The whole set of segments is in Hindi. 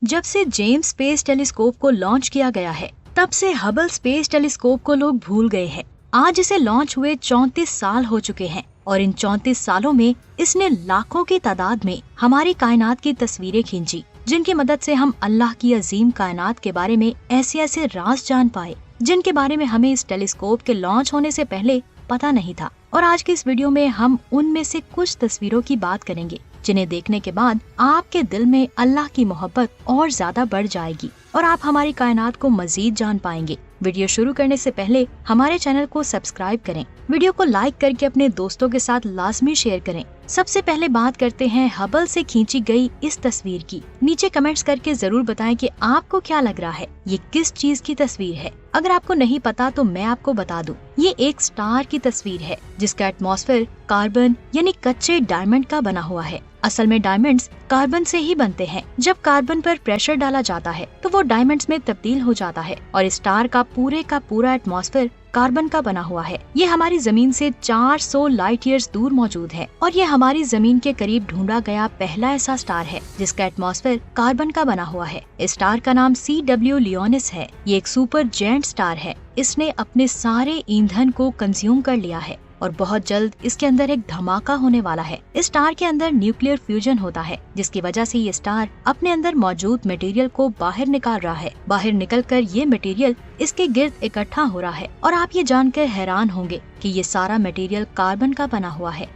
जब से जेम्स स्पेस टेलीस्कोप को लॉन्च किया गया है, तब से हबल स्पेस टेलीस्कोप को लोग भूल गए हैं। आज इसे लॉन्च हुए 34 साल हो चुके हैं और इन 34 सालों में इसने लाखों की तादाद में हमारी कायनात की तस्वीरें खींची, जिनकी मदद से हम अल्लाह की अजीम कायनात के बारे में ऐसे ऐसे राज जान पाए जिनके बारे में हमें इस टेलीस्कोप के लॉन्च होने से पहले पता नहीं था। और आज की इस वीडियो में हम उनमें से कुछ तस्वीरों की बात करेंगे जिन्हें देखने के बाद आपके दिल में अल्लाह की मोहब्बत और ज्यादा बढ़ जाएगी और आप हमारी कायनात को मजीद जान पाएंगे। वीडियो शुरू करने से पहले हमारे चैनल को सब्सक्राइब करें, वीडियो को लाइक करके अपने दोस्तों के साथ लाजमी शेयर करें। सबसे पहले बात करते हैं हबल से खींची गई इस तस्वीर की। नीचे कमेंट्स करके जरूर बताएं कि आपको क्या लग रहा है, ये किस चीज की तस्वीर है। अगर आपको नहीं पता तो मैं आपको बता दूं, ये एक स्टार की तस्वीर है जिसका एटमॉस्फेयर कार्बन यानी कच्चे डायमंड का बना हुआ है। असल में डायमंड्स कार्बन से ही बनते हैं। जब कार्बन पर प्रेशर डाला जाता है तो वो डायमंड्स में तब्दील हो जाता है और स्टार का पूरा एटमॉस्फेयर कार्बन का बना हुआ है। ये हमारी जमीन से 400 लाइट ईयर्स दूर मौजूद है और ये हमारी जमीन के करीब ढूंढा गया पहला ऐसा स्टार है जिसका एटमॉस्फेयर कार्बन का बना हुआ है। इस स्टार का नाम CW लियोनिस है। ये एक सुपर जेंट स्टार है। इसने अपने सारे ईंधन को कंज्यूम कर लिया है और बहुत जल्द इसके अंदर एक धमाका होने वाला है। इस स्टार के अंदर न्यूक्लियर फ्यूजन होता है जिसकी वजह से ये स्टार अपने अंदर मौजूद मटेरियल को बाहर निकाल रहा है। बाहर निकलकर ये मटेरियल इसके गिर्द इकट्ठा हो रहा है और आप ये जानकर हैरान होंगे कि ये सारा मटेरियल कार्बन का बना हुआ है।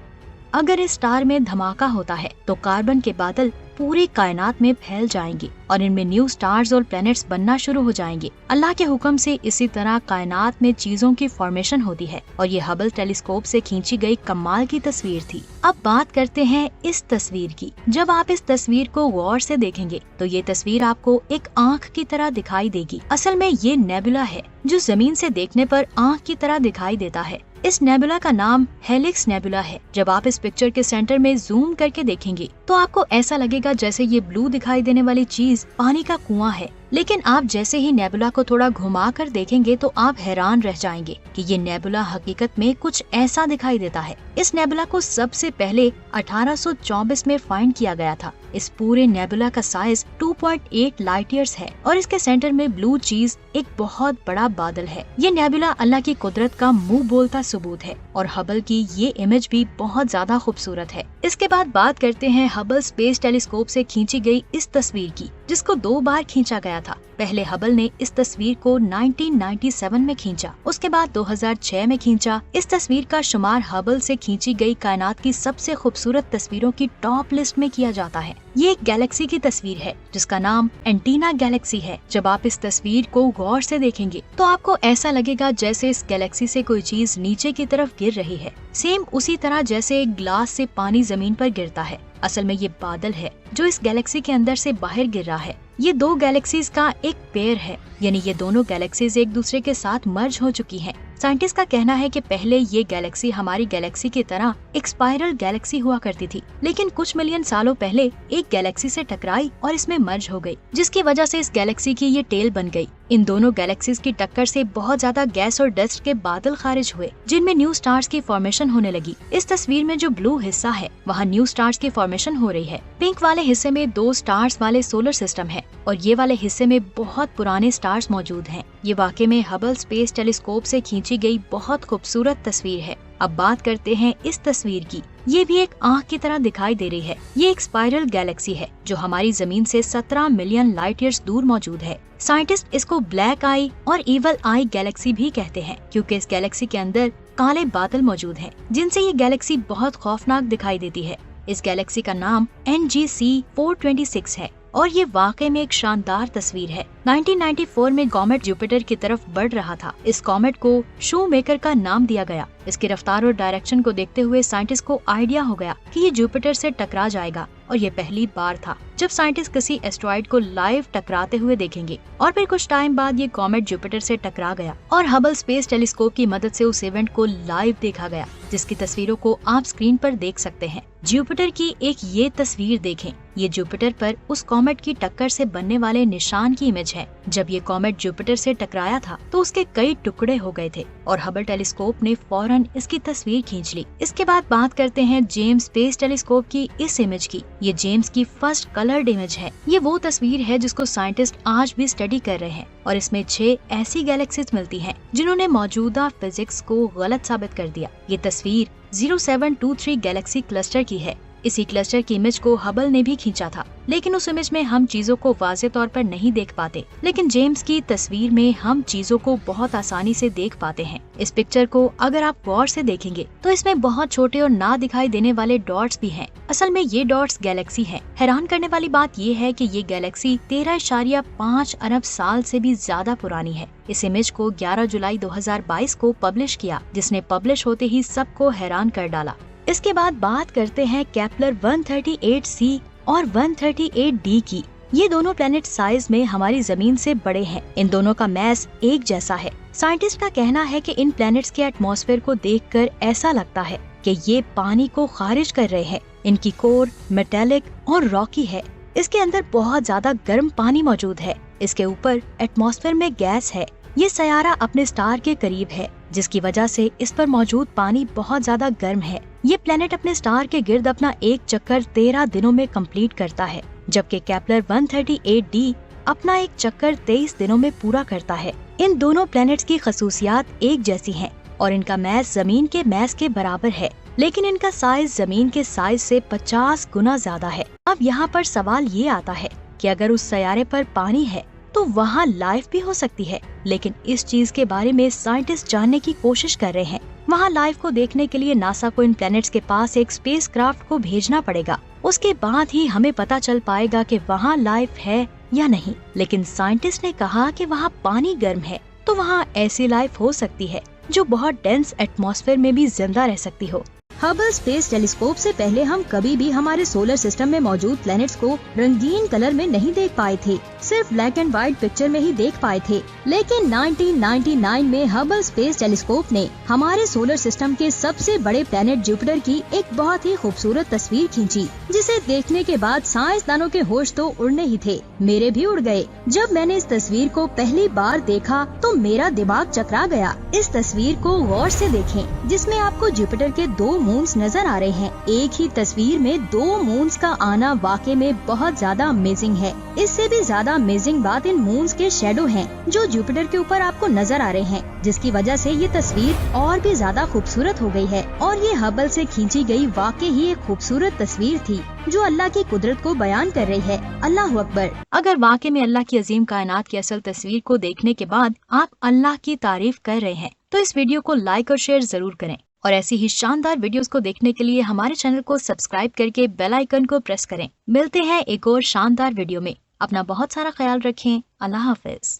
अगर इस स्टार में धमाका होता है तो कार्बन के बादल पूरी कायनात में फैल जाएंगे और इनमें न्यू स्टार्स और प्लैनेट्स बनना शुरू हो जाएंगे। अल्लाह के हुक्म से इसी तरह कायनात में चीजों की फॉर्मेशन होती है और ये हबल टेलीस्कोप से खींची गई कमाल की तस्वीर थी। अब बात करते हैं इस तस्वीर की। जब आप इस तस्वीर को गौर से देखेंगे तो ये तस्वीर आपको एक आँख की तरह दिखाई देगी। असल में ये नेबुला है जो जमीन से देखने पर आँख की तरह दिखाई देता है। इस नेबुला का नाम हेलिक्स नेबुला है। जब आप इस पिक्चर के सेंटर में जूम करके देखेंगे तो आपको ऐसा लगेगा जैसे ये ब्लू दिखाई देने वाली चीज पानी का कुआं है, लेकिन आप जैसे ही नेबुला को थोड़ा घुमा कर देखेंगे तो आप हैरान रह जाएंगे कि ये नेबुला हकीकत में कुछ ऐसा दिखाई देता है। इस नेबुला को सबसे पहले 1824 में फाइंड किया गया था। इस पूरे नेबुला का साइज 2.8 लाइट ईयर्स है और इसके सेंटर में ब्लू चीज एक बहुत बड़ा बादल है। ये नेबुला अल्लाह की कुदरत का मुंह बोलता सबूत है और हबल की ये इमेज भी बहुत ज्यादा खूबसूरत है। इसके बाद बात करते हैं हबल स्पेस टेलीस्कोप से खींची गई इस तस्वीर की, जिसको 2 बार खींचा गया था। पहले हबल ने इस तस्वीर को 1997 में खींचा, उसके बाद 2006 में खींचा। इस तस्वीर का शुमार हबल से खींची गई कायनात की सबसे खूबसूरत तस्वीरों की टॉप लिस्ट में किया जाता है। ये एक गैलेक्सी की तस्वीर है जिसका नाम एंटीना गैलेक्सी है। जब आप इस तस्वीर को गौर से देखेंगे तो आपको ऐसा लगेगा जैसे इस गैलेक्सी से कोई चीज नीचे की तरफ गिर रही है, सेम उसी तरह जैसे एक ग्लास से पानी जमीन पर गिरता है। असल में ये बादल है जो इस गैलेक्सी के अंदर से बाहर गिर रहा है। ये 2 गैलेक्सीज का एक पेयर है, यानी ये दोनों गैलेक्सीज एक दूसरे के साथ मर्ज हो चुकी हैं। साइंटिस्ट का कहना है कि पहले ये गैलेक्सी हमारी गैलेक्सी की तरह एक स्पाइरल गैलेक्सी हुआ करती थी, लेकिन कुछ मिलियन सालों पहले एक गैलेक्सी से टकराई और इसमें मर्ज हो गई, जिसकी वजह से इस गैलेक्सी की ये टेल बन गई। इन दोनों गैलेक्सीज की टक्कर से बहुत ज्यादा गैस और डस्ट के बादल खारिज हुए जिनमें न्यू स्टार्स की फॉर्मेशन होने लगी। इस तस्वीर में जो ब्लू हिस्सा है वहाँ न्यू स्टार्स की फॉर्मेशन हो रही है। पिंक वाले हिस्से में 2 स्टार्स वाले सोलर सिस्टम है और ये वाले हिस्से में बहुत पुराने स्टार्स मौजूद हैं। ये वाकई में हबल स्पेस टेलीस्कोप से खींची गई बहुत खूबसूरत तस्वीर है। अब बात करते हैं इस तस्वीर की। ये भी एक आँख की तरह दिखाई दे रही है। ये एक स्पाइरल गैलेक्सी है जो हमारी जमीन से 17 मिलियन लाइट ईयर्स दूर मौजूद है। साइंटिस्ट इसको ब्लैक आई और इवल आई गैलेक्सी भी कहते हैं क्योंकि इस गैलेक्सी के अंदर काले बादल मौजूद हैं जिनसे ये गैलेक्सी बहुत खौफनाक दिखाई देती है। इस गैलेक्सी का नाम NGC 426 है और ये वाकई में एक शानदार तस्वीर है। 1994 में कॉमेट जुपिटर की तरफ बढ़ रहा था। इस कॉमेट को शू मेकर का नाम दिया गया। इसकी रफ्तार और डायरेक्शन को देखते हुए साइंटिस्ट को आइडिया हो गया कि ये जुपिटर से टकरा जाएगा और ये पहली बार था जब साइंटिस्ट किसी एस्ट्रॉइड को लाइव टकराते हुए देखेंगे। और फिर कुछ टाइम बाद ये कॉमेट जुपिटर से टकरा गया और हबल स्पेस टेलीस्कोप की मदद से उस इवेंट को लाइव देखा गया, जिसकी तस्वीरों को आप स्क्रीन पर देख सकते हैं। जुपिटर की एक ये तस्वीर देखें। ये जुपिटर पर उस कॉमेट की टक्कर से बनने वाले निशान की इमेज है। जब ये कॉमेट जुपिटर से टकराया था तो उसके कई टुकड़े हो गए थे और हबल टेलीस्कोप ने फौरन फौरन इसकी तस्वीर खींच ली। इसके बाद बात करते हैं जेम्स स्पेस टेलीस्कोप की इस इमेज की। ये जेम्स की फर्स्ट कलर्ड इमेज है। ये वो तस्वीर है जिसको साइंटिस्ट आज भी स्टडी कर रहे हैं और इसमें 6 ऐसी गैलेक्सीज मिलती हैं जिन्होंने मौजूदा फिजिक्स को गलत साबित कर दिया। ये तस्वीर 0723 गैलेक्सी क्लस्टर की है। इसी क्लस्टर की इमेज को हबल ने भी खींचा था, लेकिन उस इमेज में हम चीजों को वाज़ेह तौर पर नहीं देख पाते, लेकिन जेम्स की तस्वीर में हम चीजों को बहुत आसानी से देख पाते हैं। इस पिक्चर को अगर आप गौर से देखेंगे तो इसमें बहुत छोटे और ना दिखाई देने वाले डॉट्स भी हैं। असल में ये डॉट्स गैलेक्सी हैं। हैरान करने वाली बात ये है कि ये गैलेक्सी 13.5 अरब साल से भी ज्यादा पुरानी है। इस इमेज को 11 जुलाई 2022 को पब्लिश किया, जिसने पब्लिश होते ही सबको हैरान कर डाला। इसके बाद बात करते हैं केपलर 138c और 138d की। ये दोनों प्लेनेट साइज में हमारी जमीन से बड़े हैं। इन दोनों का मैस एक जैसा है। साइंटिस्ट का कहना है कि इन प्लैनेट्स के एटमॉस्फेयर को देखकर ऐसा लगता है कि ये पानी को खारिज कर रहे हैं। इनकी कोर मेटेलिक और रॉकी है। इसके अंदर बहुत ज्यादा गर्म पानी मौजूद है। इसके ऊपर एटमॉस्फेयर में गैस है। ये सयारा अपने स्टार के करीब है, जिसकी वजह से इस पर मौजूद पानी बहुत ज्यादा गर्म है। ये प्लेनेट अपने स्टार के गिर्द अपना एक चक्कर 13 दिनों में कंप्लीट करता है, जबकि केपलर 138d अपना एक चक्कर 23 दिनों में पूरा करता है। इन दोनों प्लैनेट्स की खसूसियात एक जैसी हैं और इनका मैस जमीन के मैस के बराबर है, लेकिन इनका साइज जमीन के साइज से 50 गुना ज्यादा है। अब यहाँ पर सवाल ये आता है कि अगर उस सयारे पर पानी है तो वहाँ लाइफ भी हो सकती है, लेकिन इस चीज के बारे में साइंटिस्ट जानने की कोशिश कर रहे हैं। वहाँ लाइफ को देखने के लिए नासा को इन प्लैनेट्स के पास एक स्पेसक्राफ्ट को भेजना पड़ेगा। उसके बाद ही हमें पता चल पाएगा कि वहाँ लाइफ है या नहीं। लेकिन साइंटिस्ट ने कहा कि वहाँ पानी गर्म है, तो वहाँ ऐसी लाइफ हो सकती है जो बहुत डेंस एटमॉस्फेयर में भी जिंदा रह सकती हो। हबल स्पेस टेलीस्कोप से पहले हम कभी भी हमारे सोलर सिस्टम में मौजूद प्लैनेट्स को रंगीन कलर में नहीं देख पाए थे, सिर्फ ब्लैक एंड व्हाइट पिक्चर में ही देख पाए थे। लेकिन 1999 में हबल स्पेस टेलीस्कोप ने हमारे सोलर सिस्टम के सबसे बड़े प्लैनेट जुपिटर की एक बहुत ही खूबसूरत तस्वीर खींची, जिसे देखने के बाद साइंसदानों के होश तो उड़ने ही थे। मेरे भी उड़ गए। जब मैंने इस तस्वीर को पहली बार देखा तो मेरा दिमाग चकरा गया। इस तस्वीर को गौर से देखें, जिसमें आपको जुपिटर के 2 मून्स नजर आ रहे हैं। एक ही तस्वीर में 2 मून्स का आना वाकई में बहुत ज्यादा अमेजिंग है। इससे भी ज्यादा अमेजिंग बात इन मून्स के शेडो हैं, जो जुपिटर के ऊपर आपको नजर आ रहे हैं, जिसकी वजह से ये तस्वीर और भी ज्यादा खूबसूरत हो गई है। और ये हबल से खींची गई वाकई ही एक खूबसूरत तस्वीर थी, जो अल्लाह की कुदरत को बयान कर रही है। अल्लाह अकबर। अगर वाकई में अल्लाह की अजीम कायनात की असल तस्वीर को देखने के बाद आप अल्लाह की तारीफ कर रहे हैं, तो इस वीडियो को लाइक और शेयर जरूर करें और ऐसी ही शानदार वीडियोस को देखने के लिए हमारे चैनल को सब्सक्राइब करके बेल आइकन को प्रेस करें। मिलते हैं एक और शानदार वीडियो में। अपना बहुत सारा ख्याल रखें। अल्लाह हाफिज।